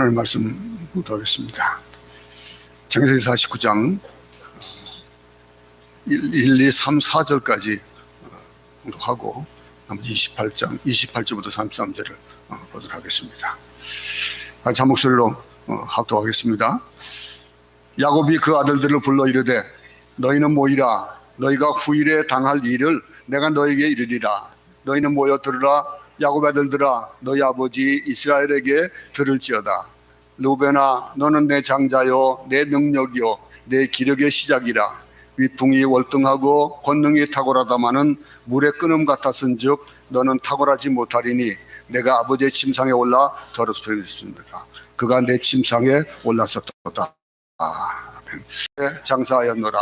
하나님 말씀 묵도하겠습니다. 창세기 49장 1, 2, 3, 4절까지 하고 나머지 28절부터 33절을 보도록 하겠습니다. 같이 한 목소리로 합독하겠습니다. 야곱이 그 아들들을 불러 이르되 너희는 모이라. 너희가 후일에 당할 일을 내가 너희에게 이르리라. 너희는 모여 들으라. 야곱 아들들아, 너희 아버지 이스라엘에게 들을지어다. 루벤아, 너는 내 장자요 내 능력이요 내 기력의 시작이라. 위풍이 월등하고 권능이 탁월하다마는 물의 끓음 같았은즉 너는 탁월하지 못하리니 내가 아버지의 침상에 올라 더럽혔습니다. 그가 내 침상에 올랐었다. 아멘. 장사하였노라.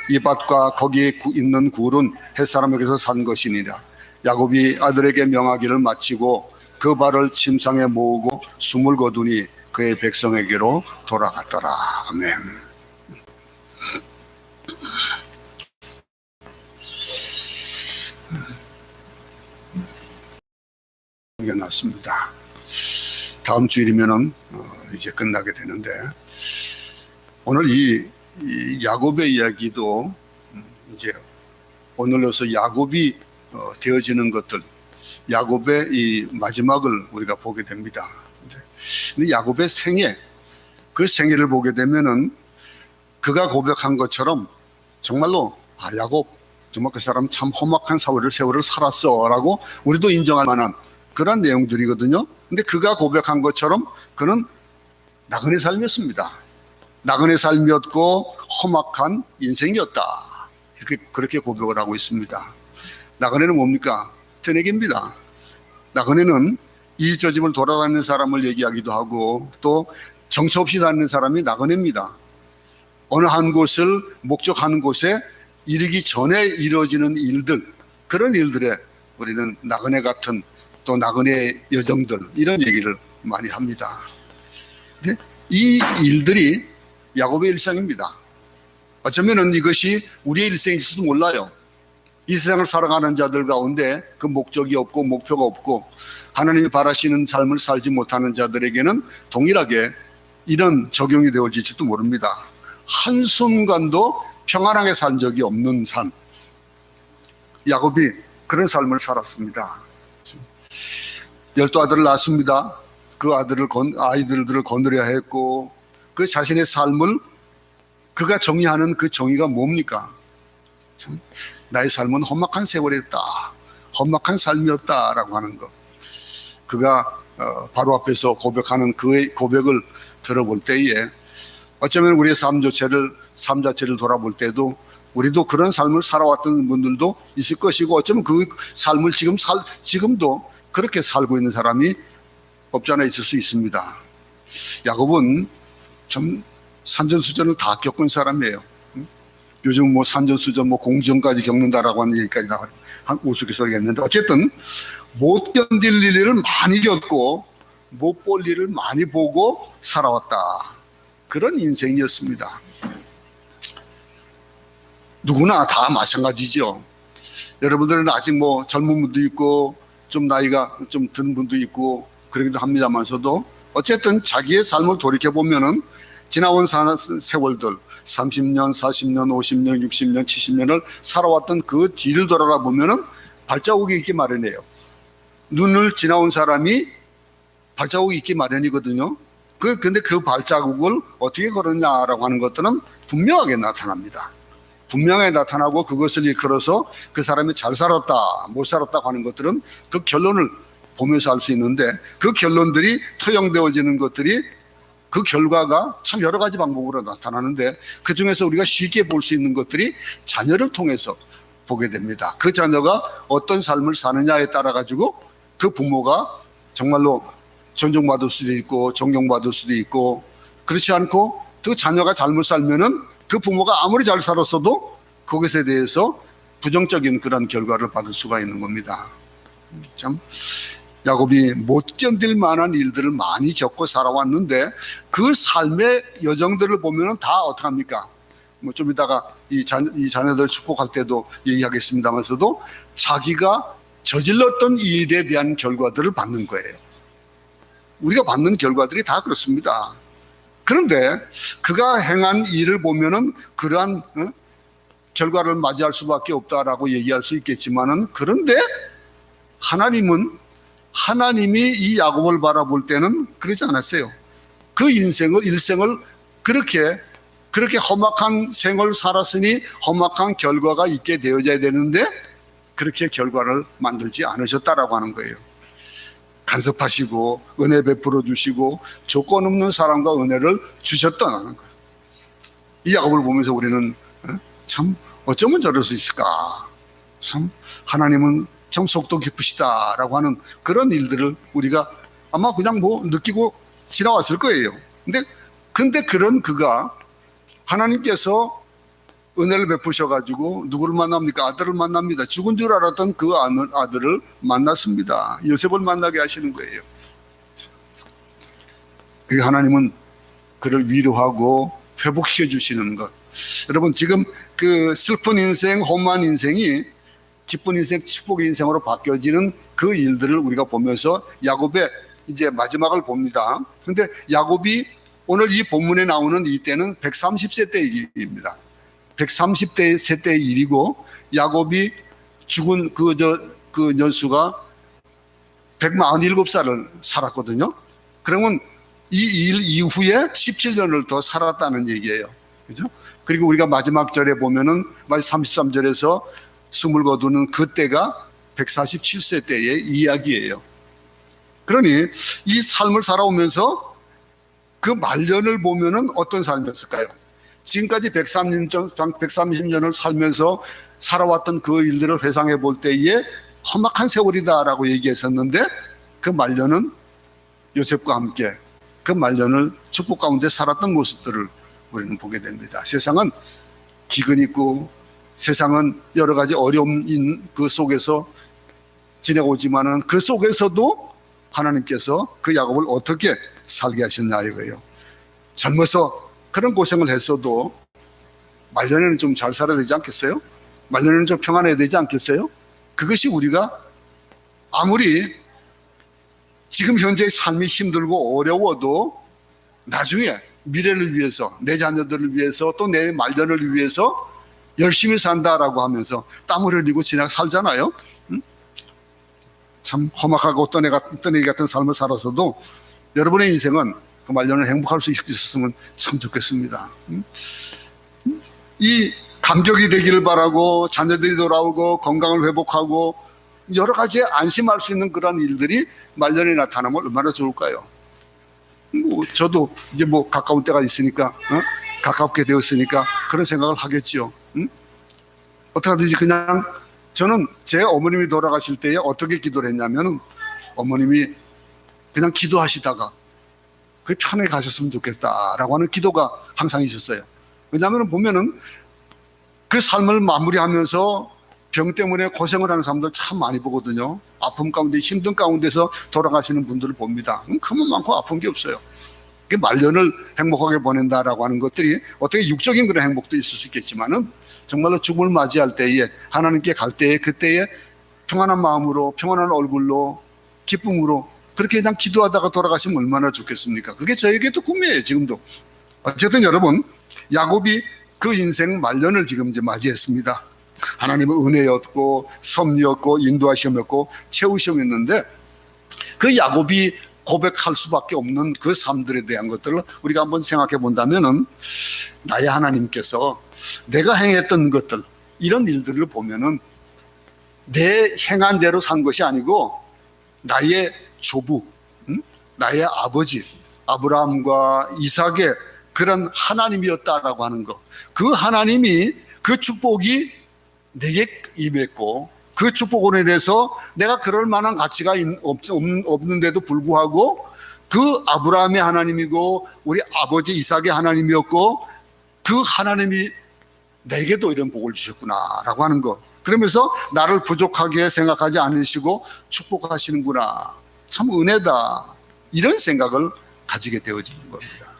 이 밭과 거기 있는 굴은 햇사람에게서 산 것이니라. 야곱이 아들에게 명하기를 마치고 그 발을 침상에 모으고 숨을 거두니 그의 백성에게로 돌아갔더라. 아멘. 남겨놨습니다. 다음 주일이면은 이제 끝나게 되는데 오늘 이 야곱의 이야기도 이제 오늘로서 야곱이 되어지는 것들, 야곱의 이 마지막을 우리가 보게 됩니다. 근데 야곱의 생애, 그 생애를 보게 되면은 그가 고백한 것처럼 정말로 야곱 정말 그 사람 참 험악한 세월을 살았어 라고 우리도 인정할 만한 그런 내용들이거든요. 근데 그가 고백한 것처럼 그는 나그네 삶이었습니다. 나그네 삶이었고 험악한 인생이었다. 그렇게 고백을 하고 있습니다. 나그네는 뭡니까? 트내기입니다. 나그네는 이 저 집을 돌아다니는 사람을 얘기하기도 하고 또 정처 없이 다니는 사람이 나그네입니다. 어느 한 곳을 목적하는 곳에 이르기 전에 이루어지는 일들, 그런 일들에 우리는 나그네 같은 또 나그네 여정들 이런 얘기를 많이 합니다. 근데 이 일들이 야곱의 일상입니다. 어쩌면은 이것이 우리의 일생일지도 몰라요. 이 세상을 살아가는 자들 가운데 그 목적이 없고 목표가 없고 하나님이 바라시는 삶을 살지 못하는 자들에게는 동일하게 이런 적용이 되어질지도 모릅니다. 한순간도 평안하게 산 적이 없는 삶. 야곱이 그런 삶을 살았습니다. 12아들을 낳았습니다. 그 아이들을 거느려야 했고 그 자신의 삶을 그가 정의하는 그 정의가 뭡니까? 참, 나의 삶은 험악한 세월이었다. 험악한 삶이었다라고 하는 것. 그가 바로 앞에서 고백하는 그의 고백을 들어볼 때에 어쩌면 우리의 삶 자체를 돌아볼 때도 우리도 그런 삶을 살아왔던 분들도 있을 것이고 어쩌면 그 삶을 지금도 그렇게 살고 있는 사람이 없지 않아 있을 수 있습니다. 야곱은 참 산전수전을 다 겪은 사람이에요. 요즘 산전수전 공정까지 겪는다라고 하는 얘기까지 한 우스갯소리가 있는데 어쨌든 못 견딜 일을 많이 겪고 못 볼 일을 많이 보고 살아왔다. 그런 인생이었습니다. 누구나 다 마찬가지죠. 여러분들은 아직 젊은 분도 있고 좀 나이가 좀 든 분도 있고 그러기도 합니다만서도 어쨌든 자기의 삶을 돌이켜보면은 지나온 세월들 30년, 40년, 50년, 60년, 70년을 살아왔던 그 뒤를 돌아보면은 발자국이 있기 마련이에요. 눈을 지나온 사람이 발자국이 있기 마련이거든요. 근데 그 발자국을 어떻게 걸었냐라고 하는 것들은 분명하게 나타납니다. 분명하게 나타나고 그것을 일컬어서 그 사람이 잘 살았다, 못 살았다고 하는 것들은 그 결론을 보면서 알 수 있는데 그 결론들이 토용되어지는 것들이 그 결과가 참 여러 가지 방법으로 나타나는데 그 중에서 우리가 쉽게 볼 수 있는 것들이 자녀를 통해서 보게 됩니다. 그 자녀가 어떤 삶을 사느냐에 따라 가지고 그 부모가 정말로 존중받을 수도 있고 존경받을 수도 있고 그렇지 않고 그 자녀가 잘못 살면은 그 부모가 아무리 잘 살았어도 그것에 대해서 부정적인 그런 결과를 받을 수가 있는 겁니다. 참 야곱이 못 견딜 만한 일들을 많이 겪고 살아왔는데 그 삶의 여정들을 보면은 다 어떡합니까? 좀 이따가 이 자녀들 축복할 때도 얘기하겠습니다만서도 자기가 저질렀던 일에 대한 결과들을 받는 거예요. 우리가 받는 결과들이 다 그렇습니다. 그런데 그가 행한 일을 보면은 그러한 결과를 맞이할 수밖에 없다라고 얘기할 수 있겠지만은, 그런데 하나님이 이 야곱을 바라볼 때는 그러지 않았어요. 그 일생을 그렇게 험악한 생을 살았으니 험악한 결과가 있게 되어져야 되는데 그렇게 결과를 만들지 않으셨다라고 하는 거예요. 간섭하시고 은혜 베풀어 주시고 조건 없는 사랑과 은혜를 주셨다는 거예요. 이 야곱을 보면서 우리는 참 어쩌면 저럴 수 있을까, 참 하나님은 참 속도 깊으시다라고 하는 그런 일들을 우리가 아마 그냥 느끼고 지나왔을 거예요. 근데 그런 그가 하나님께서 은혜를 베푸셔가지고 누구를 만납니까? 아들을 만납니다. 죽은 줄 알았던 그 아들을 만났습니다. 요셉을 만나게 하시는 거예요. 하나님은 그를 위로하고 회복시켜 주시는 것. 여러분, 지금 그 슬픈 인생, 험한 인생이 기쁜 인생, 축복의 인생으로 바뀌어지는 그 일들을 우리가 보면서 야곱의 이제 마지막을 봅니다. 그런데 야곱이 오늘 이 본문에 나오는 이때는 130세 때의 일입니다. 130세 때의 일이고, 야곱이 죽은 그 연수가 147살을 살았거든요. 그러면 이 일 이후에 17년을 더 살았다는 얘기예요. 그죠? 그리고 우리가 마지막 절에 보면은 33절에서 숨을 거두는 그때가 147세 때의 이야기예요. 그러니 이 삶을 살아오면서 그 말년을 보면은 어떤 삶이었을까요? 지금까지 130년을 살면서 살아왔던 그 일들을 회상해 볼 때에 험악한 세월이다라고 얘기했었는데, 그 말년은 요셉과 함께 그 말년을 축복 가운데 살았던 모습들을 우리는 보게 됩니다. 세상은 기근 있고 세상은 여러 가지 어려움 그 속에서 지내오지만은 그 속에서도 하나님께서 그 야곱을 어떻게 살게 하셨나 이거예요. 젊어서 그런 고생을 했어도 말년에는 좀 잘 살아야 되지 않겠어요? 말년에는 좀 평안해야 되지 않겠어요? 그것이 우리가 아무리 지금 현재의 삶이 힘들고 어려워도 나중에 미래를 위해서, 내 자녀들을 위해서, 또 내 말년을 위해서 열심히 산다라고 하면서 땀을 흘리고 살잖아요. 참 험악하고 떠내기 같은 삶을 살아서도 여러분의 인생은 그 말년을 행복할 수 있었으면 참 좋겠습니다. 이 감격이 되기를 바라고, 자녀들이 돌아오고 건강을 회복하고 여러 가지 안심할 수 있는 그런 일들이 말년에 나타나면 얼마나 좋을까요? 저도 이제 가까운 때가 있으니까, 가깝게 되었으니까 그런 생각을 하겠지요. 어떻게 하든지 그냥, 저는 제 어머님이 돌아가실 때에 어떻게 기도를 했냐면, 어머님이 그냥 기도하시다가 그 편하게 가셨으면 좋겠다라고 하는 기도가 항상 있었어요. 왜냐하면 보면은 그 삶을 마무리하면서 병 때문에 고생을 하는 사람들 참 많이 보거든요. 아픔 가운데, 힘든 가운데서 돌아가시는 분들을 봅니다. 그만 많고 아픈 게 없어요. 말년을 행복하게 보낸다라고 하는 것들이 어떻게 육적인 그런 행복도 있을 수 있겠지만은, 정말로 죽음을 맞이할 때에, 하나님께 갈 때에, 그때에 평안한 마음으로, 평안한 얼굴로, 기쁨으로 그렇게 그냥 기도하다가 돌아가시면 얼마나 좋겠습니까? 그게 저에게도 꿈이에요, 지금도. 어쨌든 여러분, 야곱이 그 인생 말년을 지금 이제 맞이했습니다. 하나님의 은혜였고, 섭리였고, 인도하심이었고, 채우심이었는데, 그 야곱이 고백할 수밖에 없는 그 삶들에 대한 것들을 우리가 한번 생각해 본다면은, 나의 하나님께서 내가 행했던 것들, 이런 일들을 보면은 내 행한 대로 산 것이 아니고 나의 조부, 나의 아버지 아브라함과 이삭의 그런 하나님이었다라고 하는 것, 그 하나님이, 그 축복이 내게 임했고, 그 축복으로 인해서 내가 그럴 만한 가치가 없는데도 불구하고 그 아브라함의 하나님이고 우리 아버지 이삭의 하나님이었고, 그 하나님이 내게도 이런 복을 주셨구나라고 하는 것, 그러면서 나를 부족하게 생각하지 않으시고 축복하시는구나, 참 은혜다, 이런 생각을 가지게 되어지는 겁니다.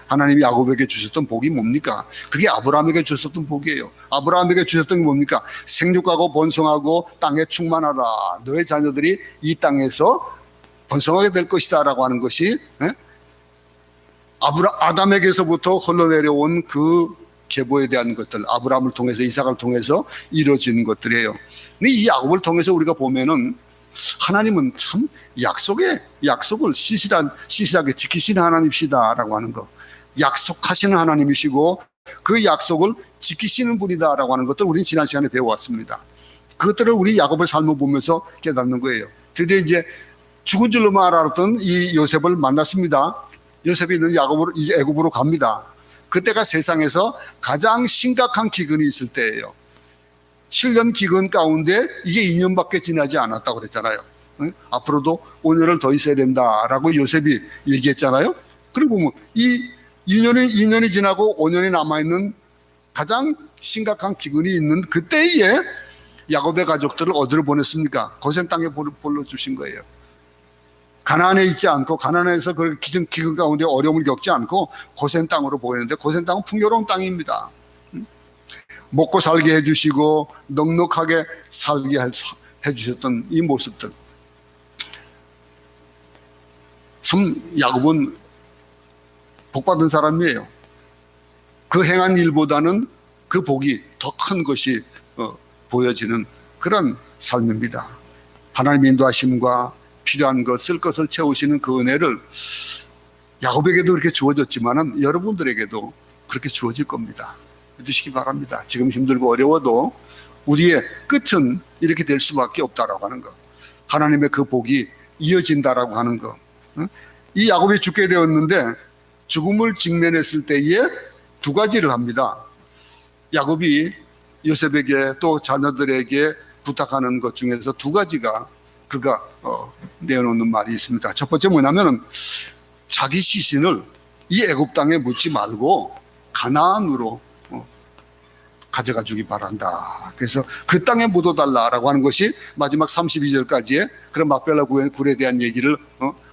하나님이 야곱에게 주셨던 복이 뭡니까? 그게 아브라함에게 주셨던 복이에요. 아브라함에게 주셨던 게 뭡니까? 생육하고 번성하고 땅에 충만하라, 너의 자녀들이 이 땅에서 번성하게 될 것이다라고 하는 것이 아담에게서부터 흘러내려온 그 계보에 대한 것들, 아브라함을 통해서 이삭을 통해서 이루어지는 것들이에요. 근데 이 야곱을 통해서 우리가 보면은 하나님은 참 약속을 시실하게 지키시는 하나님이시다라고 하는 거, 약속하시는 하나님이시고 그 약속을 지키시는 분이다라고 하는 것들 우리는 지난 시간에 배워왔습니다. 그것들을 우리 야곱의 삶을 보면서 깨닫는 거예요. 드디어 이제 죽은 줄로만 알았던 이 요셉을 만났습니다. 요셉이 있는 이제 애굽으로 갑니다. 그때가 세상에서 가장 심각한 기근이 있을 때예요. 7년 기근 가운데 이게 2년밖에 지나지 않았다고 그랬잖아요. 앞으로도 5년을 더 있어야 된다라고 요셉이 얘기했잖아요. 그리고 이 2년이 지나고 5년이 남아있는 가장 심각한 기근이 있는 그때에 야곱의 가족들을 어디로 보냈습니까? 고센 땅에 불러주신 거예요. 가나안에 있지 않고, 가나안에서 그 기근 가운데 어려움을 겪지 않고 고센 땅으로 보냈는데, 고센 땅은 풍요로운 땅입니다. 먹고 살게 해주시고 넉넉하게 살게 해주셨던 이 모습들, 참 야곱은 복받은 사람이에요. 그 행한 일보다는 그 복이 더 큰 것이 보여지는 그런 삶입니다. 하나님 인도하심과 필요한 것, 쓸 것을 채우시는 그 은혜를 야곱에게도 그렇게 주어졌지만은 여러분들에게도 그렇게 주어질 겁니다. 믿으시기 바랍니다. 지금 힘들고 어려워도 우리의 끝은 이렇게 될 수밖에 없다라고 하는 것, 하나님의 그 복이 이어진다라고 하는 것. 이 야곱이 죽게 되었는데 죽음을 직면했을 때에 두 가지를 합니다. 야곱이 요셉에게 또 자녀들에게 부탁하는 것 중에서 두 가지가 그가 내어놓는 말이 있습니다. 첫 번째 뭐냐면은 자기 시신을 이 애굽 땅에 묻지 말고 가나안으로 가져가 주기 바란다. 그래서 그 땅에 묻어달라라고 하는 것이 마지막 32절까지의 그런 막벨라 굴에 대한 얘기를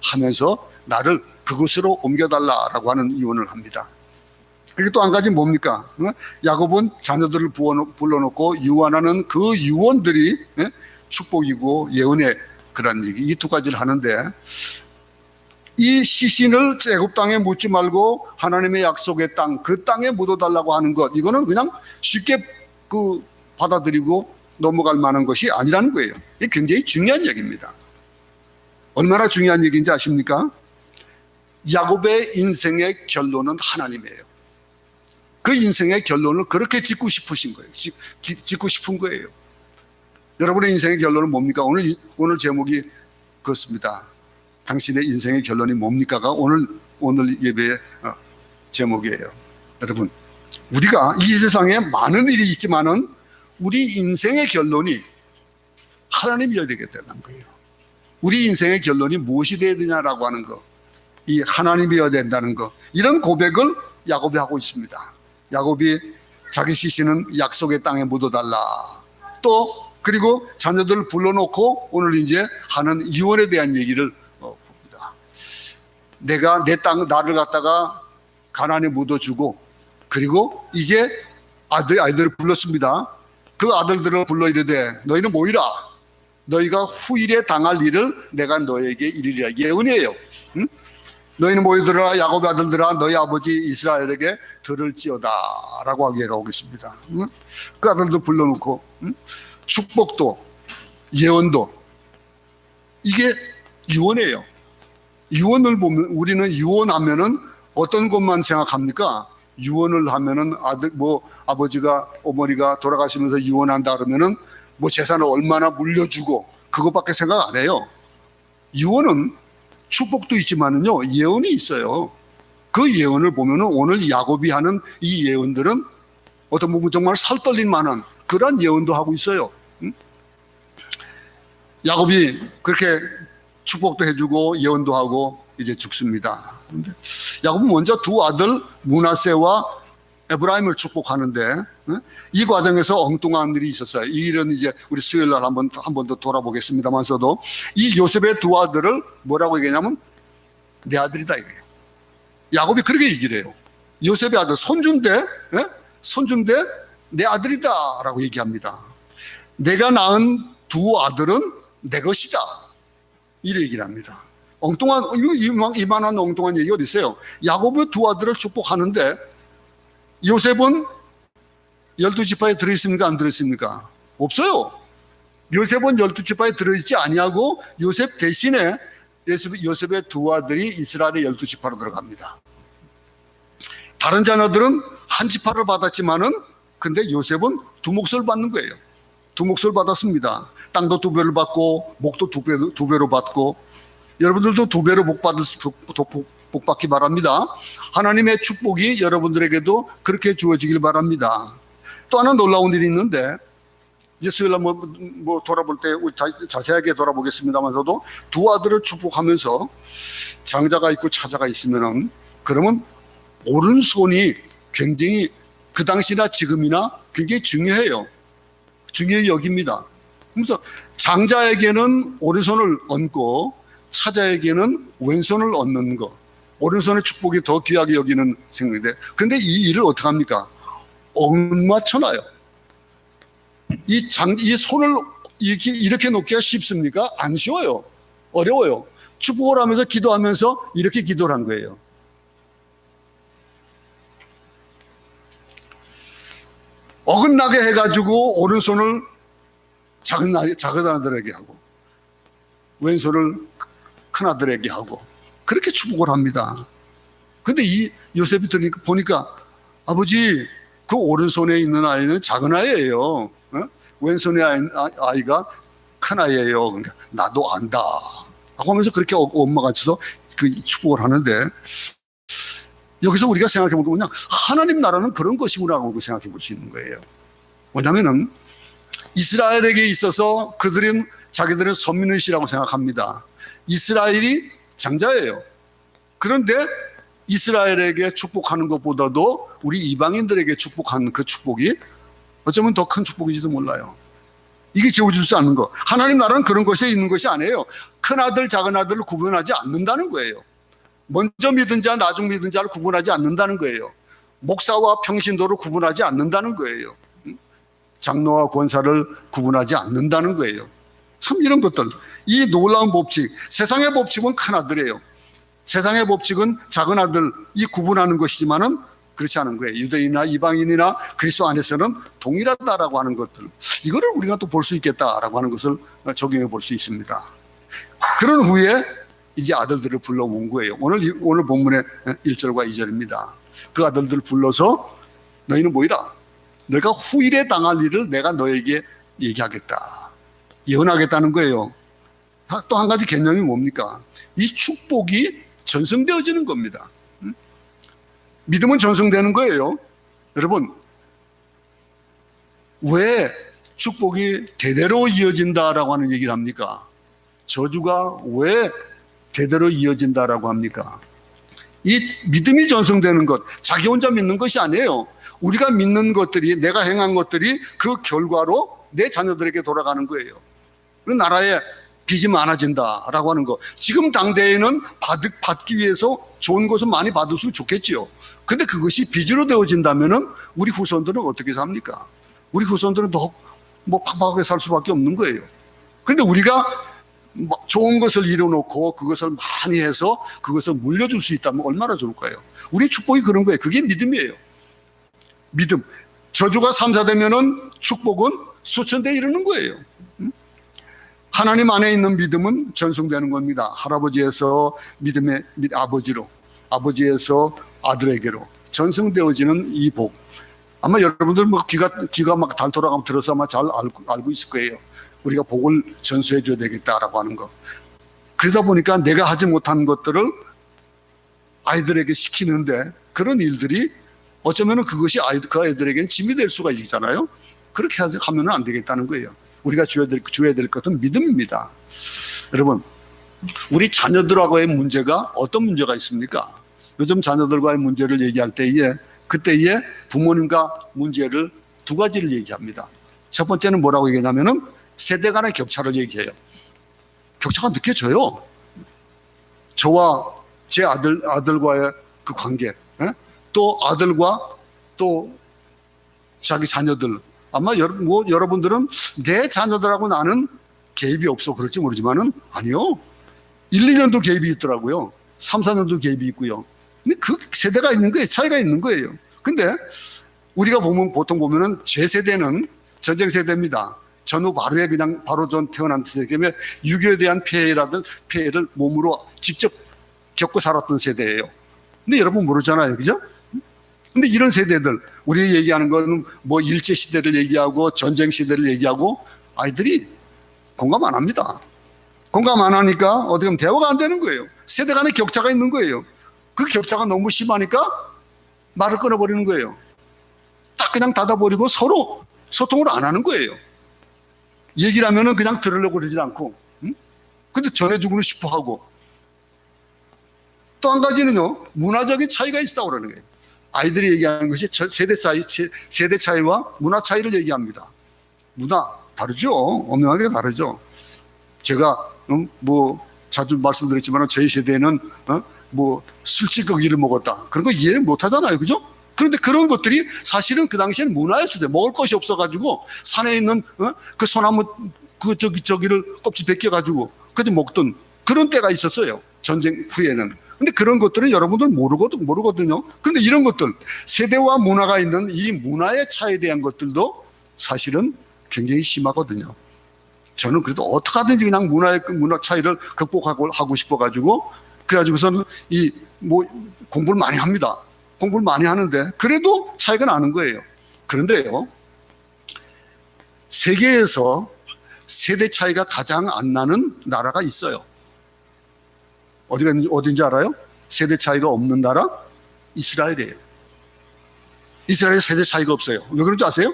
하면서 나를 그곳으로 옮겨달라라고 하는 유언을 합니다. 그리고 또 한 가지 뭡니까? 야곱은 자녀들을 불러놓고 유언하는 그 유언들이 축복이고 예언의 그런 얘기, 이 두 가지를 하는데, 이 시신을 애굽 땅에 묻지 말고 하나님의 약속의 땅, 그 땅에 묻어달라고 하는 것, 이거는 그냥 쉽게 받아들이고 넘어갈 만한 것이 아니라는 거예요. 이게 굉장히 중요한 얘기입니다. 얼마나 중요한 얘기인지 아십니까? 야곱의 인생의 결론은 하나님이에요. 그 인생의 결론을 그렇게 짓고 싶으신 거예요. 짓고 싶은 거예요. 여러분의 인생의 결론은 뭡니까? 오늘 제목이 그렇습니다. 당신의 인생의 결론이 뭡니까가 오늘 예배의 제목이에요. 여러분, 우리가 이 세상에 많은 일이 있지만은 우리 인생의 결론이 하나님이어야 되겠다는 거예요. 우리 인생의 결론이 무엇이 되어야 되냐라고 하는 거, 이 하나님이어야 된다는 거, 이런 고백을 야곱이 하고 있습니다. 야곱이 자기 시신은 약속의 땅에 묻어달라. 또 그리고 자녀들을 불러놓고 오늘 이제 하는 유언에 대한 얘기를 봅니다. 내가 내 땅, 나를 갖다가 가나안에 묻어주고, 그리고 이제 아이들을 불렀습니다. 그 아들들을 불러 이르되 너희는 모이라. 너희가 후일에 당할 일을 내가 너에게 이르리라. 예언이에요. 응? 너희는 모이들아 야곱의 아들들아 너희 아버지 이스라엘에게 들을지어다 라고 하고 있습니다. 응? 그 아들도 불러놓고 축복도 예언도, 이게 유언이에요. 유언을 보면, 우리는 유언하면은 어떤 것만 생각합니까? 유언을 하면은 아버지가 어머니가 돌아가시면서 유언한다 그러면은 재산을 얼마나 물려주고 그것밖에 생각 안 해요. 유언은 축복도 있지만은요, 예언이 있어요. 그 예언을 보면은 오늘 야곱이 하는 이 예언들은 어떤 부분 정말 살떨릴 만한 그런 예언도 하고 있어요. 야곱이 그렇게 축복도 해주고 예언도 하고 이제 죽습니다. 근데 야곱은 먼저 두 아들 므낫세와 에브라임을 축복하는데 이 과정에서 엉뚱한 일이 있었어요. 이 일은 이제 우리 수요일 날 한 번 더 돌아보겠습니다만서도 이 요셉의 두 아들을 뭐라고 얘기하냐면 내 아들이다 이거예요. 야곱이 그렇게 얘기를 해요. 요셉의 아들 손주인데 내 아들이다 라고 얘기합니다. 내가 낳은 두 아들은 내 것이다 이렇게 얘기를 합니다. 엉뚱한, 이만한 엉뚱한 얘기 어디 있어요? 야곱의 두 아들을 축복하는데 요셉은 12지파에 들어있습니까? 안 들어있습니까? 없어요. 요셉은 12지파에 들어있지 아니하고 요셉 대신에 요셉의 두 아들이 이스라엘의 12지파로 들어갑니다. 다른 자녀들은 한 지파를 받았지만은 근데 요셉은 두 몫을 받는 거예요. 두 몫을 받았습니다. 땅도 두 배를 받고 목도 두 배로 받고 여러분들도 두 배로 복 받기 바랍니다. 하나님의 축복이 여러분들에게도 그렇게 주어지길 바랍니다. 또 하나 놀라운 일이 있는데 이제 수요일날 돌아볼 때 우리 자세하게 돌아보겠습니다만서도 두 아들을 축복하면서 장자가 있고 차자가 있으면은 그러면 오른손이 굉장히 그 당시나 지금이나 굉장히 중요해요. 중요히 여깁니다. 그래서 장자에게는 오른손을 얹고 차자에게는 왼손을 얹는 거, 오른손의 축복이 더 귀하게 여기는 생각인데, 근데 이 일을 어떻게 합니까? 엉맞춰놔요. 이 손을 이렇게 놓기가 쉽습니까? 안 쉬워요. 어려워요. 축복을 하면서 기도하면서 이렇게 기도를 한 거예요. 어긋나게 해가지고 오른손을 작은 아들에게 하고 왼손을 큰 아들에게 하고 그렇게 축복을 합니다. 근데 이 요셉이 보니까 아버지 그 오른손에 있는 아이는 작은 아이예요. 왼손의 아이가 큰 아이예요. 그러니까 나도 안다 하고 하면서 그렇게 엄마가 쳐서 그 축복을 하는데, 여기서 우리가 생각해 보면 그냥 하나님 나라는 그런 것이구나 하고 생각해 볼 수 있는 거예요. 뭐냐면은 이스라엘에게 있어서 그들은 자기들은 선민의시라고 생각합니다. 이스라엘이 장자예요. 그런데 이스라엘에게 축복하는 것보다도 우리 이방인들에게 축복하는 그 축복이 어쩌면 더 큰 축복인지도 몰라요. 이게 지워질 수 않는 거. 하나님 나라는 그런 것에 있는 것이 아니에요. 큰 아들 작은 아들을 구분하지 않는다는 거예요. 먼저 믿은 자 나중 믿은 자를 구분하지 않는다는 거예요. 목사와 평신도를 구분하지 않는다는 거예요. 장로와 권사를 구분하지 않는다는 거예요. 참 이런 것들, 이 놀라운 법칙, 세상의 법칙은 큰 아들이에요. 세상의 법칙은 작은 아들 이 구분하는 것이지만은 그렇지 않은 거예요. 유대인이나 이방인이나 그리스도 안에서는 동일하다라고 하는 것들, 이거를 우리가 또 볼 수 있겠다라고 하는 것을 적용해 볼 수 있습니다. 그런 후에 이제 아들들을 불러 온 거예요. 오늘 본문의 1절과 2절입니다. 그 아들들을 불러서 너희는 뭐이라? 너희가 후일에 당할 일을 내가 너에게 얘기하겠다. 예언하겠다는 거예요. 또 한 가지 개념이 뭡니까? 이 축복이 전승되어지는 겁니다. 믿음은 전승되는 거예요. 여러분, 왜 축복이 대대로 이어진다라고 하는 얘기를 합니까? 저주가 왜 대대로 이어진다라고 합니까? 이 믿음이 전승되는 것, 자기 혼자 믿는 것이 아니에요. 우리가 믿는 것들이, 내가 행한 것들이 그 결과로 내 자녀들에게 돌아가는 거예요. 그리고 나라에 빚이 많아진다라고 하는 거. 지금 당대에는 받기 위해서 좋은 것을 많이 받을수록 좋겠지요. 근데 그것이 빚으로 되어진다면은 우리 후손들은 어떻게 삽니까? 우리 후손들은 더 팍팍하게 살 수밖에 없는 거예요. 그런데 우리가 좋은 것을 이뤄놓고 그것을 많이 해서 그것을 물려줄 수 있다면 얼마나 좋을까요? 우리 축복이 그런 거예요. 그게 믿음이에요. 믿음. 저주가 3사되면은 축복은 수천대 이르는 거예요. 하나님 안에 있는 믿음은 전승되는 겁니다. 할아버지에서 믿음의 아버지로, 아버지에서 아들에게로 전승되어지는 이 복. 아마 여러분들 귀가 막 닳도록 들어서 아마 잘 알고 있을 거예요. 우리가 복을 전수해 줘야 되겠다라고 하는 거. 그러다 보니까 내가 하지 못한 것들을 아이들에게 시키는데 그런 일들이 어쩌면 그것이 그 아이들에게는 짐이 될 수가 있잖아요. 그렇게 하면 안 되겠다는 거예요. 우리가 줘야 될 것은 믿음입니다. 여러분, 우리 자녀들하고의 문제가 어떤 문제가 있습니까? 요즘 자녀들과의 문제를 얘기할 때에 그때에 부모님과 문제를 두 가지를 얘기합니다. 첫 번째는 뭐라고 얘기하냐면은 세대 간의 격차를 얘기해요. 격차가 느껴져요. 저와 제 아들과의 그 관계, 또 아들과 또 자기 자녀들. 아마 여러분들은 내 자녀들하고 나는 개입이 없어 그럴지 모르지만은 아니요. 1, 2년도 개입이 있더라고요. 3, 4년도 개입이 있고요. 근데 그 세대가 있는 거예요. 차이가 있는 거예요. 근데 우리가 보통 보면은 제 세대는 전쟁 세대입니다. 전후 바로에 그냥 바로 전 태어난 세대이기 때문에 6.25에 대한 피해를 몸으로 직접 겪고 살았던 세대예요. 근데 여러분 모르잖아요. 그죠? 근데 이런 세대들, 우리 얘기하는 거는 뭐 일제시대를 얘기하고 전쟁 시대를 얘기하고 아이들이 공감 안 합니다. 공감 안 하니까 어떻게 보면 대화가 안 되는 거예요. 세대 간의 격차가 있는 거예요. 그 격차가 너무 심하니까 말을 끊어버리는 거예요. 딱 그냥 닫아버리고 서로 소통을 안 하는 거예요. 얘기를 하면은 그냥 들으려고 그러지 않고, 근데 전해주고는 싶어 하고. 또 한 가지는요, 문화적인 차이가 있다고 그러는 거예요. 아이들이 얘기하는 것이 세대 차이와 문화 차이를 얘기합니다. 문화 다르죠. 엄연하게 다르죠. 제가 뭐 자주 말씀드렸지만 저희 세대는 뭐 술찌꺼기를 먹었다. 그런 거 이해를 못 하잖아요. 그죠? 그런데 그런 것들이 사실은 그 당시에는 문화였어요. 먹을 것이 없어가지고 산에 있는 그 소나무 저기를 껍질 벗겨가지고 그저 먹던 그런 때가 있었어요. 전쟁 후에는. 근데 그런 것들은 여러분들 모르거든요. 그런데 이런 것들, 세대와 문화가 있는 이 문화의 차이에 대한 것들도 사실은 굉장히 심하거든요. 저는 그래도 어떻게 하든지 그냥 문화 차이를 극복하고 싶어가지고, 그래가지고서는 뭐 공부를 많이 합니다. 공부를 많이 하는데, 그래도 차이가 나는 거예요. 그런데요, 세계에서 세대 차이가 가장 안 나는 나라가 있어요. 어딘지 알아요? 세대 차이가 없는 나라? 이스라엘이에요. 이스라엘에 세대 차이가 없어요. 왜 그런지 아세요?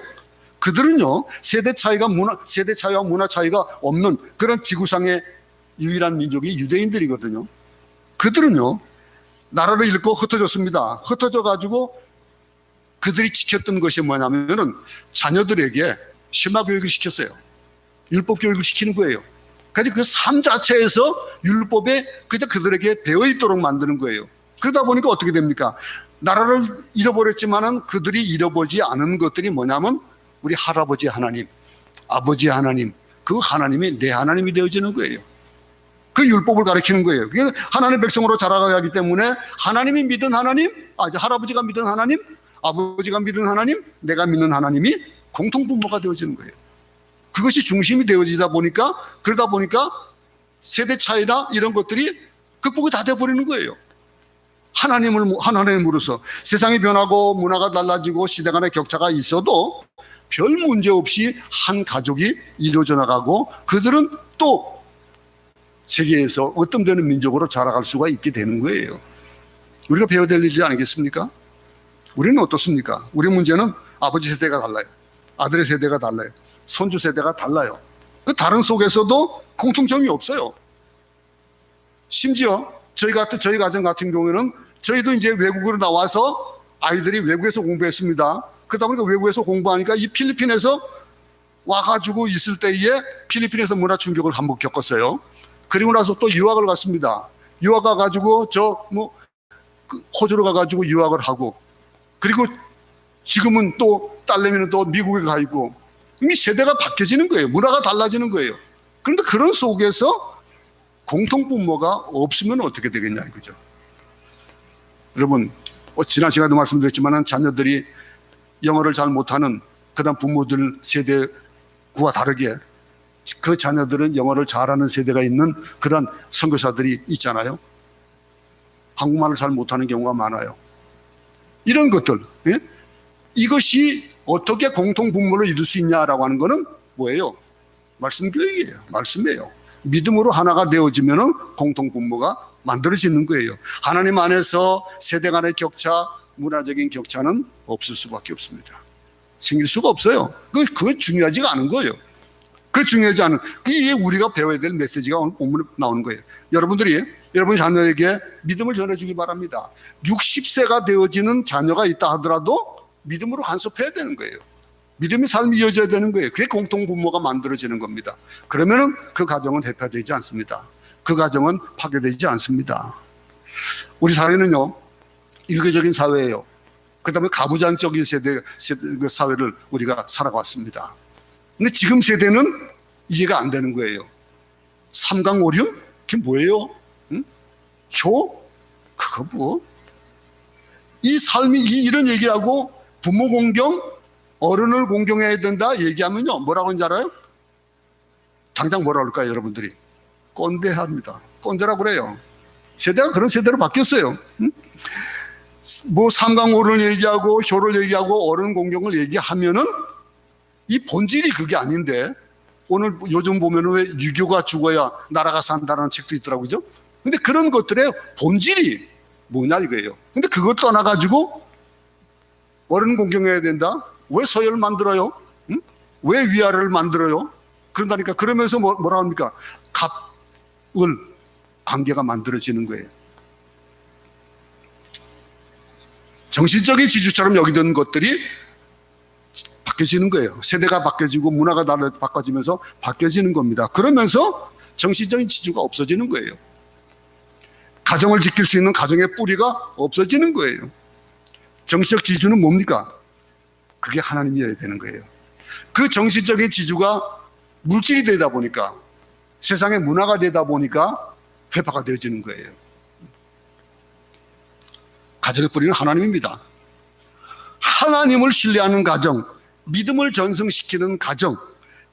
그들은요, 세대 차이와 문화 차이가 없는 그런 지구상의 유일한 민족이 유대인들이거든요. 그들은요, 나라를 잃고 흩어졌습니다. 흩어져가지고 그들이 지켰던 것이 뭐냐면은 자녀들에게 심화 교육을 시켰어요. 율법 교육을 시키는 거예요. 그래서 그 삶 자체에서 율법에 그저 그들에게 배어 있도록 만드는 거예요. 그러다 보니까 어떻게 됩니까? 나라를 잃어버렸지만은 그들이 잃어버리지 않은 것들이 뭐냐면 우리 할아버지 하나님, 아버지 하나님, 그 하나님이 내 하나님이 되어지는 거예요. 그 율법을 가르치는 거예요. 하나님의 백성으로 자라가게 하기 때문에 하나님이 믿은 하나님, 할아버지가 믿은 하나님, 아버지가 믿은 하나님, 내가 믿는 하나님이 공통분모가 되어지는 거예요. 그것이 중심이 되어지다 보니까, 그러다 보니까 세대 차이나 이런 것들이 극복이 다 돼버리는 거예요. 하나님으로서 세상이 변하고 문화가 달라지고 시대 간의 격차가 있어도 별 문제 없이 한 가족이 이루어져 나가고 그들은 또 세계에서 어떤 민족으로 자라갈 수가 있게 되는 거예요. 우리가 배워야 될 일이지 아니겠습니까? 우리는 어떻습니까? 우리 문제는 아버지 세대가 달라요. 아들의 세대가 달라요. 손주 세대가 달라요. 그 다른 속에서도 공통점이 없어요. 심지어 저희 가정 같은 경우에는 저희도 이제 외국으로 나와서 아이들이 외국에서 공부했습니다. 그러다 보니까 외국에서 공부하니까 이 필리핀에서 와가지고 있을 때에 필리핀에서 문화 충격을 한번 겪었어요. 그리고 나서 또 유학을 갔습니다. 유학 가가지고 호주로 가가지고 유학을 하고, 그리고 지금은 또 딸내미는 또 미국에 가 있고, 이미 세대가 바뀌어지는 거예요. 문화가 달라지는 거예요. 그런데 그런 속에서 공통분모가 없으면 어떻게 되겠냐 이거죠. 여러분, 지난 시간에도 말씀드렸지만 자녀들이 영어를 잘 못하는 그런 부모들 세대와 다르게 그 자녀들은 영어를 잘하는 세대가 있는 그런 선교사들이 있잖아요. 한국말을 잘 못하는 경우가 많아요. 이런 것들, 이것이 어떻게 공통분모를 이룰 수 있냐라고 하는 거는 뭐예요? 말씀 교육이에요. 말씀이에요. 믿음으로 하나가 되어지면 공통분모가 만들어지는 거예요. 하나님 안에서 세대 간의 격차, 문화적인 격차는 없을 수밖에 없습니다. 생길 수가 없어요. 그게 중요하지가 않은 거예요. 그게 중요하지 않은, 그게 우리가 배워야 될 메시지가 오늘 본문에 나오는 거예요. 여러분 자녀에게 믿음을 전해주기 바랍니다. 60세가 되어지는 자녀가 있다 하더라도 믿음으로 간섭해야 되는 거예요. 믿음의 삶이 이어져야 되는 거예요. 그게 공통분모가 만들어지는 겁니다. 그러면은 그 가정은 해파되지 않습니다. 그 가정은 파괴되지 않습니다. 우리 사회는요, 일교적인 사회예요. 그러다 보니 가부장적인 그 사회를 우리가 살아왔습니다. 근데 지금 세대는 이해가 안 되는 거예요. 삼강오륜? 그게 뭐예요? 효? 그거 뭐? 이 삶이 이런 얘기하고 부모 공경, 어른을 공경해야 된다 얘기하면요. 뭐라고 하는지 알아요? 당장 뭐라 그럴까요, 여러분들이? 꼰대합니다. 꼰대라고 그래요. 세대가 그런 세대로 바뀌었어요. 응? 뭐 삼강오를 얘기하고 효를 얘기하고 어른 공경을 얘기하면은 이 본질이 그게 아닌데, 오늘 요즘 보면은 왜 유교가 죽어야 나라가 산다는 책도 있더라고요. 그죠? 근데 그런 것들의 본질이 뭐냐 이거예요. 근데 그걸 떠나가지고 어른 공경해야 된다? 왜 서열 만들어요? 응? 왜 위아래를 만들어요? 그런다니까. 그러면서 뭐라 합니까? 갑을 관계가 만들어지는 거예요. 정신적인 지주처럼 여기던 것들이 바뀌어지는 거예요. 세대가 바뀌어지고 문화가 바꿔지면서 바뀌어지는 겁니다. 그러면서 정신적인 지주가 없어지는 거예요. 가정을 지킬 수 있는 가정의 뿌리가 없어지는 거예요. 정신적 지주는 뭡니까? 그게 하나님이어야 되는 거예요. 그 정신적인 지주가 물질이 되다 보니까, 세상의 문화가 되다 보니까 회파가 되어지는 거예요. 가정의 뿌리는 하나님입니다. 하나님을 신뢰하는 가정, 믿음을 전승시키는 가정,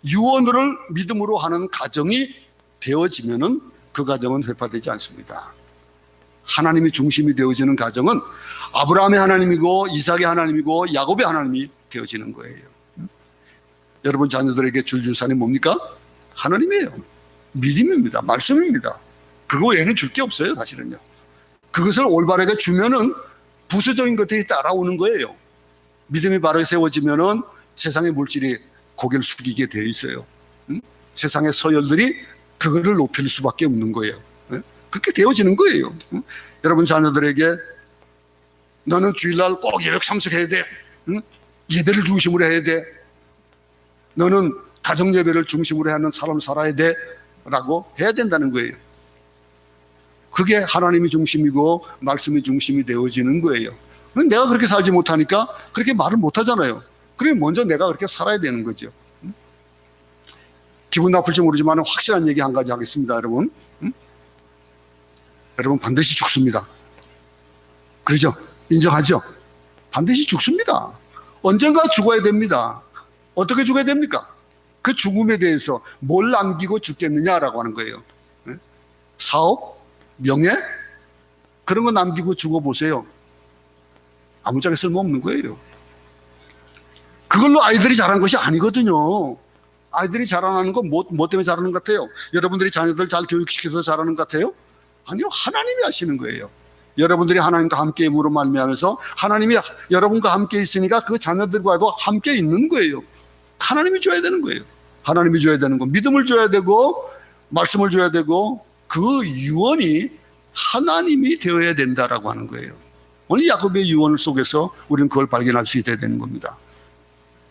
유언을 믿음으로 하는 가정이 되어지면은 그 가정은 회파되지 않습니다. 하나님이 중심이 되어지는 가정은 아브라함의 하나님이고 이삭의 하나님이고 야곱의 하나님이 되어지는 거예요. 여러분 자녀들에게 줄 유산이 뭡니까? 하나님이에요. 믿음입니다. 말씀입니다. 그거 외에는 줄 게 없어요, 사실은요. 그것을 올바르게 주면은 부수적인 것들이 따라오는 거예요. 믿음이 바르게 세워지면은 세상의 물질이 고개를 숙이게 되어 있어요. 세상의 서열들이 그거를 높일 수밖에 없는 거예요. 그렇게 되어지는 거예요. 여러분 자녀들에게 너는 주일날 꼭 예배 참석해야 돼. 예배를 중심으로 해야 돼. 너는 가정 예배를 중심으로 하는 사람 살아야 돼. 라고 해야 된다는 거예요. 그게 하나님이 중심이고 말씀이 중심이 되어지는 거예요. 내가 그렇게 살지 못하니까 그렇게 말을 못하잖아요. 그러면 먼저 내가 그렇게 살아야 되는 거죠. 기분 나쁠지 모르지만 확실한 얘기 한 가지 하겠습니다, 여러분. 여러분 반드시 죽습니다. 그렇죠? 인정하죠? 반드시 죽습니다. 언젠가 죽어야 됩니다. 어떻게 죽어야 됩니까? 그 죽음에 대해서 뭘 남기고 죽겠느냐라고 하는 거예요. 사업? 명예? 그런 거 남기고 죽어보세요. 아무짝에 쓸모없는 거예요. 그걸로 아이들이 자란 것이 아니거든요. 아이들이 자라나는 건 뭐 때문에 자라는 것 같아요? 여러분들이 자녀들 잘 교육시켜서 자라는 것 같아요? 아니요, 하나님이 하시는 거예요. 여러분들이 하나님과 함께 임으로 말미암아서 하나님이 여러분과 함께 있으니까 그 자녀들과도 함께 있는 거예요. 하나님이 줘야 되는 거예요. 하나님이 줘야 되는 거, 믿음을 줘야 되고 말씀을 줘야 되고 그 유언이 하나님이 되어야 된다라고 하는 거예요. 오늘 야곱의 유언 속에서 우리는 그걸 발견할 수 있어야 되는 겁니다.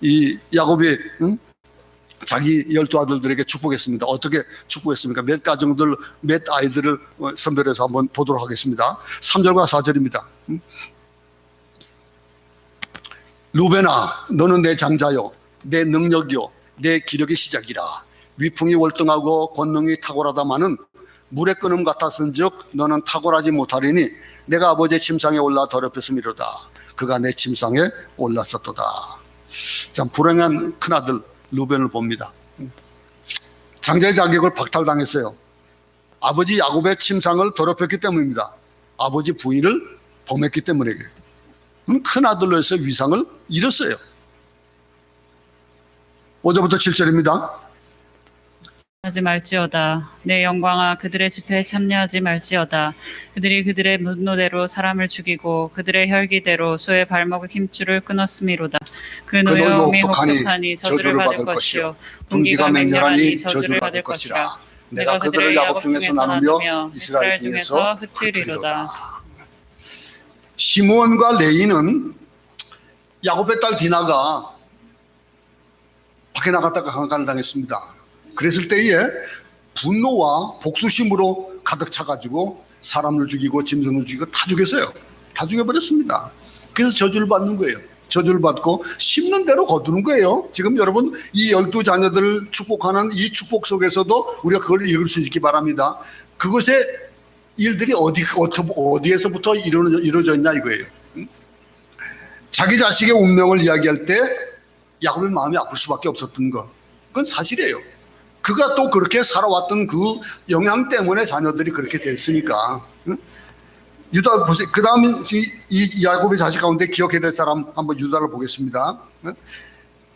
이 야곱이 자기 12아들들에게 축복했습니다. 어떻게 축복했습니까? 몇 가정들, 몇 아이들을 선별해서 한번 보도록 하겠습니다. 3절과 4절입니다. 루벤아, 너는 내 장자요, 내 능력이요, 내 기력의 시작이라. 위풍이 월등하고 권능이 탁월하다마는 물의 끓음 같았은즉 너는 탁월하지 못하리니 내가 아버지의 침상에 올라 더럽혔음이로다. 그가 내 침상에 올랐었도다. 참 불행한 큰아들 루벤을 봅니다. 장자의 자격을 박탈당했어요. 아버지 야곱의 침상을 더럽혔기 때문입니다. 아버지 부인을 범했기 때문에 큰아들로서 위상을 잃었어요. 5절부터 7절입니다. 하지 말지어다. 내 영광아, 그들의 집회에 참여하지 말지어다. 그들이 그들의 분노대로 사람을 죽이고 그들의 혈기대로 소의 발목의 힘줄을 끊었음이로다. 그 노여움이 혹독하니 저주를 받을 것이요 분기가 맹렬하니 저주를 받을 것이라. 내가 그들을 야곱 중에서 나누며 이스라엘 중에서 흩으리로다. 시므온과 레이는 야곱의 딸 디나가 밖에 나갔다가 강간당했습니다. 그랬을 때에 분노와 복수심으로 가득 차가지고 사람을 죽이고 짐승을 죽이고 다 죽였어요. 다 죽여버렸습니다. 그래서 저주를 받는 거예요. 저주를 받고 심는 대로 거두는 거예요. 지금 여러분 이 12자녀들을 축복하는 이 축복 속에서도 우리가 그걸 읽을 수 있기 바랍니다. 그것에 일들이 어디에서부터 이루어져 있냐 이거예요. 자기 자식의 운명을 이야기할 때 야곱의 마음이 아플 수밖에 없었던 것, 그건 사실이에요. 그가 또 그렇게 살아왔던 그 영향 때문에 자녀들이 그렇게 됐으니까. 유다 보세요. 그 다음에 이 야곱의 자식 가운데 기억해야 될 사람 한번 유다를 보겠습니다.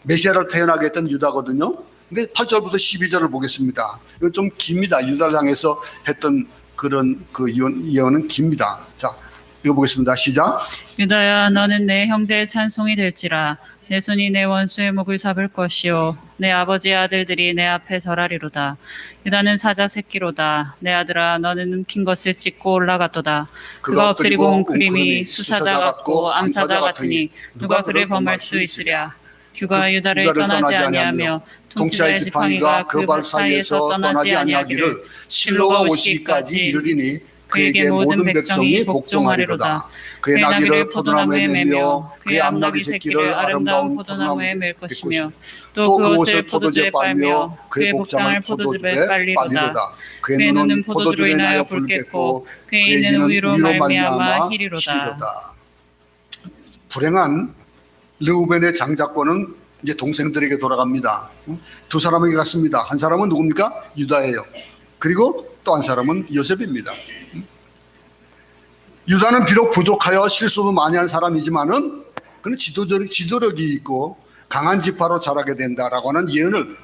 메시아를 태어나게 했던 유다거든요. 근데 8절부터 12절을 보겠습니다. 이건 좀 깁니다. 유다를 향해서 했던 그런 그 예언은 깁니다. 자, 읽어보겠습니다. 시작. 유다야, 너는 내 형제의 찬송이 될지라. 내 손이 내 원수의 목을 잡을 것이요 내 아버지의 아들들이 내 앞에 절하리로다. 유다는 사자 새끼로다. 내 아들아, 너는 움킨 것을 찢고 올라갔도다. 그가 엎드리고 웅크림이 수사자 같고 암사자 같으니 누가 그를 범할 수 있으랴. 규가 유다를 떠나지 아니하며 통치자의 지팡이가 그 발 사이에서 떠나지 아니하기를 실로가 오시기까지 이르리니 그에게 모든 백성이 복종하리로다. 그의 나귀를 포도나무에 매며 그의 암나귀 새끼를 아름다운 포도나무에 맬 것이며 또 그 옷을 포도주에 빨며 그의 복장을 포도즙에 빨리로다. 그의 눈은 포도주로 인하여 붉겠고 그의 이는 우유로 말미암아 희리로다. 불행한 르우벤의 장자권은 이제 동생들에게 돌아갑니다. 두 사람에게 갔습니다. 한 사람은 누굽니까? 유다예요. 그리고 또 한 사람은 요셉입니다. 유다는 비록 부족하여 실수도 많이 한 사람이지만은 그는 지도력이 있고 강한 지파로 자라게 된다라고 하는 예언을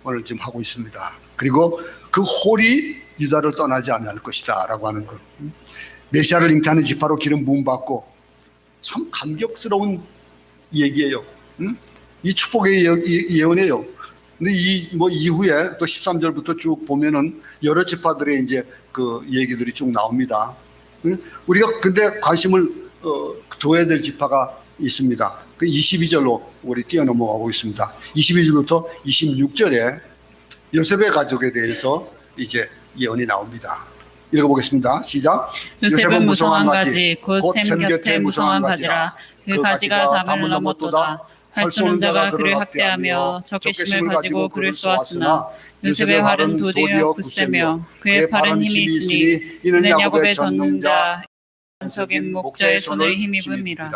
오늘 지금 하고 있습니다. 그리고 그 홀이 유다를 떠나지 않을 것이다라고 하는 것. 메시아를 잉태하는 지파로 기름 부음 받고, 참 감격스러운 얘기예요. 이 축복의 예언이에요. 근데 이후에 또 13절부터 쭉 보면은 여러 지파들의 이제 그 얘기들이 쭉 나옵니다. 우리가 근데 관심을 둬야 될 지파가 있습니다. 그 22절로 우리 뛰어넘어가고 있습니다. 22절부터 26절에 요셉의 가족에 대해서 이제 예언이 나옵니다. 읽어보겠습니다. 시작. 요셉은 무성한 가지 곧 샘 곁에 무성한 가지라. 그 가지가 담을 넘었도다. 활쏘는 자가 그를 학대하며 적개심을 가지고 그를 쏘았으나 요셉의 활은 도리어 굳세며 그의 팔은 힘이 있으니 이는 야곱의 전능자 안석인 목자의 손을 힘입음이라.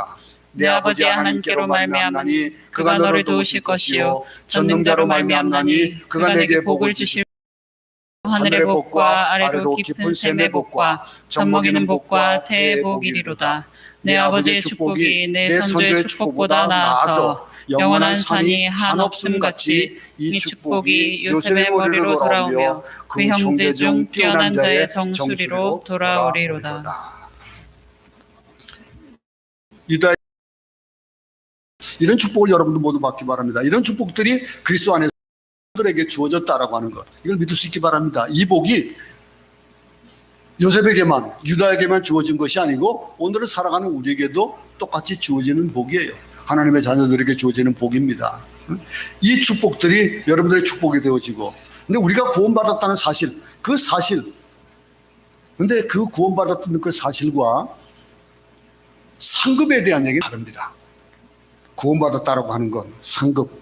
내 아버지 하나님께로 말미암나니 그가 너를 도우실 것이요 전능자로 말미암나니 그가 내게 복을 주실 하늘의 복과 아래로 깊은 샘의 복과 젖먹이는 복과 태의 복이리로다. 내 아버지의 축복이 내 선조의 축복보다 나아서 영원한 산이 한없음 같이 이 축복이 요셉의 머리로 돌아오며 그 형제 중 뛰어난 자의 정수리로 돌아오리로다. 유다 이런 축복을 여러분도 모두 받기 바랍니다. 이런 축복들이 그리스도 안에서 들에게 주어졌다라고 하는 것, 이걸 믿을 수 있기 바랍니다. 이 복이 요셉에게만, 유다에게만 주어진 것이 아니고 오늘을 살아가는 우리에게도 똑같이 주어지는 복이에요. 하나님의 자녀들에게 주어지는 복입니다. 이 축복들이 여러분들의 축복이 되어지고, 근데 우리가 구원받았다는 사실, 그 사실, 근데 그 구원받았다는 그 사실과 상급에 대한 얘기가 다릅니다. 구원받았다라고 하는 건 상급,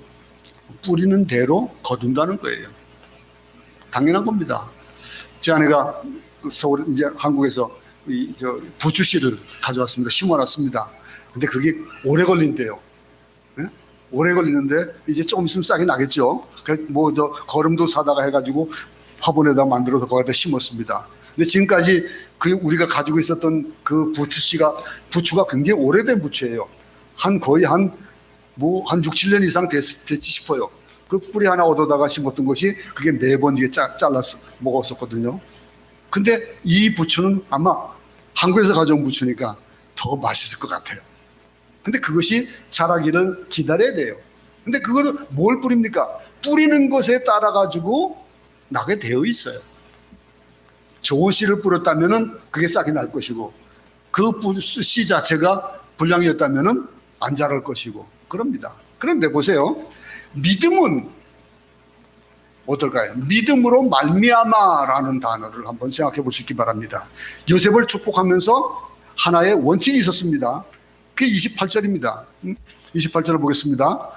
뿌리는 대로 거둔다는 거예요. 당연한 겁니다. 제 아내가 서울, 이제 한국에서 부추씨를 가져왔습니다. 심어놨습니다. 근데 그게 오래 걸린대요. 네? 오래 걸리는데 이제 조금 있으면 싹이 나겠죠. 거름도 사다가 해가지고 화분에다 만들어서 거기다 심었습니다. 근데 지금까지 우리가 가지고 있었던 그 부추가 굉장히 오래된 부추예요. 거의 한 6, 7년 이상 됐지 싶어요. 그 뿌리 하나 얻어다가 심었던 것이 그게 매번 이게 잘라서 먹었었거든요. 근데 이 부추는 아마 한국에서 가져온 부추니까 더 맛있을 것 같아요. 근데 그것이 자라기를 기다려야 돼요. 근데 그거를 뭘 뿌립니까? 뿌리는 것에 따라가지고 나게 되어 있어요. 좋은 씨를 뿌렸다면은 그게 싹이 날 것이고, 그 씨 자체가 불량이었다면은 안 자랄 것이고, 그럽니다. 그런데 보세요. 믿음은 어떨까요? 믿음으로 말미암아라는 단어를 한번 생각해 볼 수 있기 바랍니다. 요셉을 축복하면서 하나의 원칙이 있었습니다. 그게 28절입니다. 28절을 보겠습니다.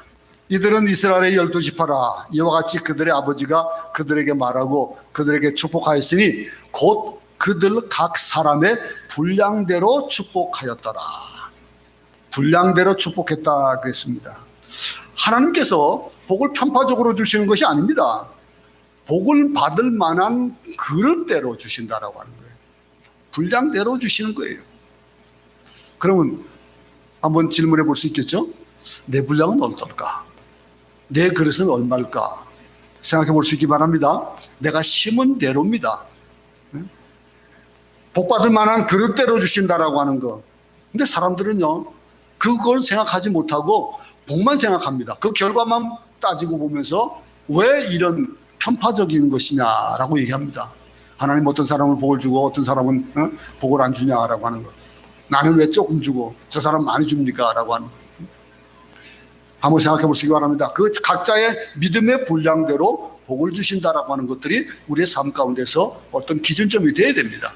이들은 이스라엘의 12지파라. 이와 같이 그들의 아버지가 그들에게 말하고 그들에게 축복하였으니 곧 그들 각 사람의 분량대로 축복하였더라. 분량대로 축복했다 그랬습니다. 하나님께서 복을 편파적으로 주시는 것이 아닙니다. 복을 받을 만한 그릇대로 주신다라고 하는 거예요. 분량대로 주시는 거예요. 그러면 한번 질문해 볼 수 있겠죠? 내 분량은 어떨까? 내 그릇은 얼마일까? 생각해 볼 수 있기 바랍니다. 내가 심은 대로입니다. 복 받을 만한 그릇대로 주신다라고 하는 거. 근데 사람들은요, 그걸 생각하지 못하고 복만 생각합니다. 그 결과만 따지고 보면서 왜 이런 편파적인 것이냐라고 얘기합니다. 하나님 어떤 사람은 복을 주고 어떤 사람은 복을 안 주냐라고 하는 거. 나는 왜 조금 주고 저 사람 많이 줍니까? 라고 하는 거. 한번 생각해 보시기 바랍니다. 그 각자의 믿음의 분량대로 복을 주신다라고 하는 것들이 우리의 삶 가운데서 어떤 기준점이 되어야 됩니다.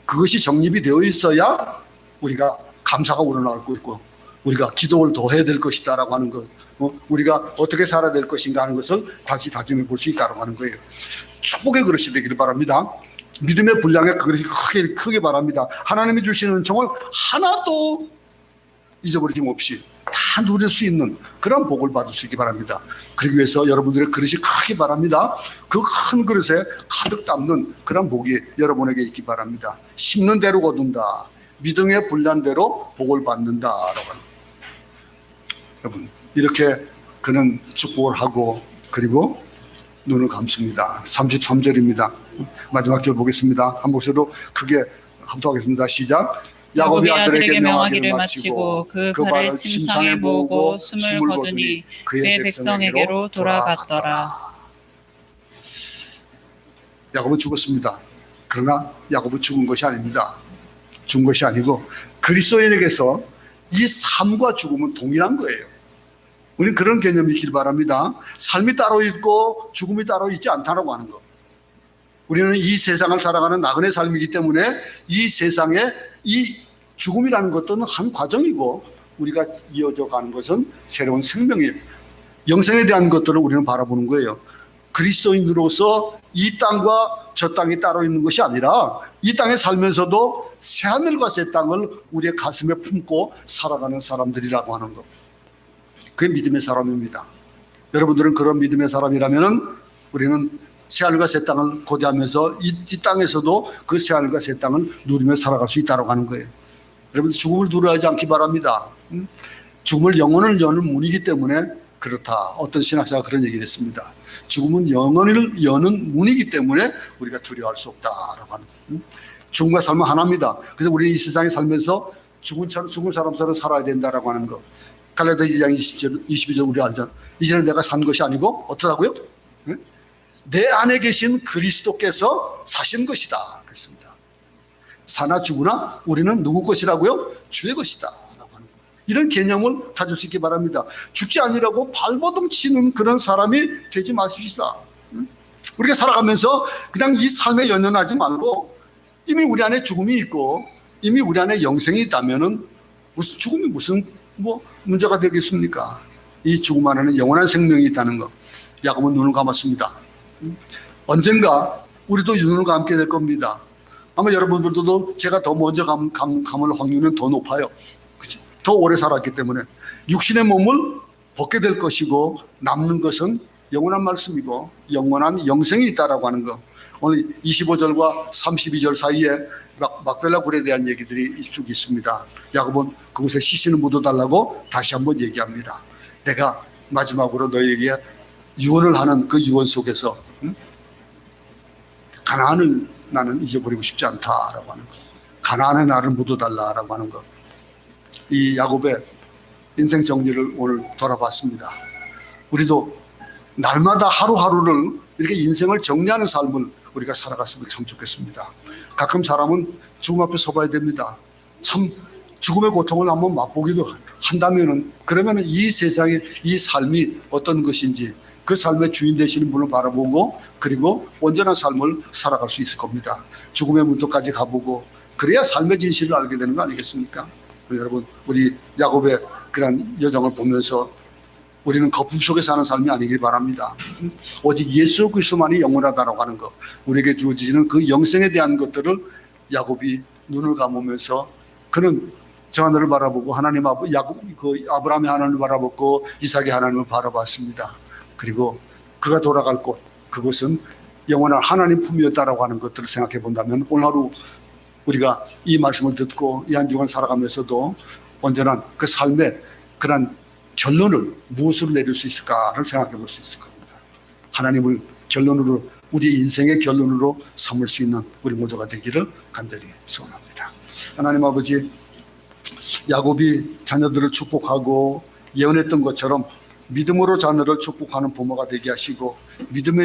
그것이 정립이 되어 있어야 우리가 감사가 우러나올 거 있고 우리가 기도를 더 해야 될 것이다 라고 하는 것, 우리가 어떻게 살아야 될 것인가 하는 것을 다시 다짐해 볼 수 있다고 하는 거예요. 축복의 그릇이 되기를 바랍니다. 믿음의 분량의 그릇이 크게 바랍니다. 하나님이 주시는 은총을 하나도 잊어버리지 없이 다 누릴 수 있는 그런 복을 받을 수 있기 바랍니다. 그러기 위해서 여러분들의 그릇이 크기 바랍니다. 그 큰 그릇에 가득 담는 그런 복이 여러분에게 있기 바랍니다. 심는 대로 거둔다. 믿음의 분량대로 복을 받는다라고 합니다. 여러분, 이렇게 그는 축복을 하고 그리고 눈을 감습니다. 33절입니다. 마지막 절 보겠습니다. 한 목소리로 크게 합독하겠습니다. 시작. 야곱이 아들에게 명하기를 마치고 그 발을 침상에 모으고 숨을 거두니 그의 백성에게로 돌아갔더라. 야곱은 죽었습니다. 그러나 야곱은 죽은 것이 아닙니다. 죽은 것이 아니고 그리스도인에게서 이 삶과 죽음은 동일한 거예요. 우리는 그런 개념이 있길 바랍니다. 삶이 따로 있고 죽음이 따로 있지 않다라고 하는 것. 우리는 이 세상을 살아가는 나그네 삶이기 때문에 이 세상에 이 죽음이라는 것도 한 과정이고 우리가 이어져 가는 것은 새로운 생명이에요. 영생에 대한 것들을 우리는 바라보는 거예요. 그리스도인으로서 이 땅과 저 땅이 따로 있는 것이 아니라 이 땅에 살면서도 새하늘과 새 땅을 우리의 가슴에 품고 살아가는 사람들이라고 하는 것. 그게 믿음의 사람입니다. 여러분들은 그런 믿음의 사람이라면 우리는 새하늘과 새 땅을 고대하면서 이 땅에서도 그 새하늘과 새 땅을 누리며 살아갈 수 있다고 하는 거예요. 여러분들 죽음을 두려워하지 않기 바랍니다. 죽음을 영혼을 여는 문이기 때문에 그렇다. 어떤 신학자가 그런 얘기를 했습니다. 죽음은 영혼을 여는 문이기 때문에 우리가 두려워할 수 없다라고 하는 거예요. 죽음과 삶은 하나입니다. 그래서 우리 이 세상에 살면서 죽은 사람처럼 살아야 된다라고 하는 거. 갈라디아 2장 22절 우리 알잖아. 이제는 내가 산 것이 아니고 어떠라고요? 내 안에 계신 그리스도께서 사신 것이다 그랬습니다. 사나 죽으나 우리는 누구 것이라고요? 주의 것이다 라고 하는 거예요. 이런 개념을 가질 수 있기 바랍니다. 죽지 아니라고 발버둥 치는 그런 사람이 되지 마십시다. 우리가 살아가면서 그냥 이 삶에 연연하지 말고 이미 우리 안에 죽음이 있고 이미 우리 안에 영생이 있다면은 무슨 죽음이 무슨 문제가 되겠습니까? 이 죽음 안에는 영원한 생명이 있다는 것. 야곱은 눈을 감았습니다. 언젠가 우리도 눈을 감게 될 겁니다. 아마 여러분들도 제가 더 먼저 감을 확률은 더 높아요. 그치? 더 오래 살았기 때문에 육신의 몸을 벗게 될 것이고 남는 것은 영원한 말씀이고 영원한 영생이 있다라고 하는 것. 오늘 25절과 32절 사이에 막벨라 굴에 대한 얘기들이 쭉 있습니다. 야곱은 그곳에 시신을 묻어달라고 다시 한번 얘기합니다. 내가 마지막으로 너에게 유언을 하는 그 유언 속에서 가나안을 나는 잊어버리고 싶지 않다라고 하는 것. 가나안에 나를 묻어달라라고 하는 것. 이 야곱의 인생 정리를 오늘 돌아봤습니다. 우리도 날마다 하루하루를 이렇게 인생을 정리하는 삶을 우리가 살아갔으면 참 좋겠습니다. 가끔 사람은 죽음 앞에 서봐야 됩니다. 참 죽음의 고통을 한번 맛보기도 한다면은 그러면은 이 세상의 이 삶이 어떤 것인지 그 삶의 주인 되시는 분을 바라보고 그리고 온전한 삶을 살아갈 수 있을 겁니다. 죽음의 문턱까지 가보고 그래야 삶의 진실을 알게 되는 거 아니겠습니까? 여러분 우리 야곱의 그런 여정을 보면서 우리는 거품 속에 사는 삶이 아니길 바랍니다. 오직 예수 그리스도만이 영원하다라고 하는 것, 우리에게 주어지는 그 영생에 대한 것들을 야곱이 눈을 감으면서 그는 저 하늘을 바라보고 하나님 아브라함의 하나님을 바라보고 이삭의 하나님을 바라봤습니다. 그리고 그가 돌아갈 곳, 그것은 영원한 하나님 품이었다라고 하는 것들을 생각해 본다면 오늘 하루 우리가 이 말씀을 듣고 이 한 주간 살아가면서도 언제나 그 삶의 그런 결론을 무엇으로 내릴 수 있을까를 생각해 볼 수 있을 겁니다. 하나님을 결론으로, 우리 인생의 결론으로 삼을 수 있는 우리 모두가 되기를 간절히 소원합니다. 하나님 아버지, 야곱이 자녀들을 축복하고 예언했던 것처럼 믿음으로 자녀를 축복하는 부모가 되게 하시고 믿음의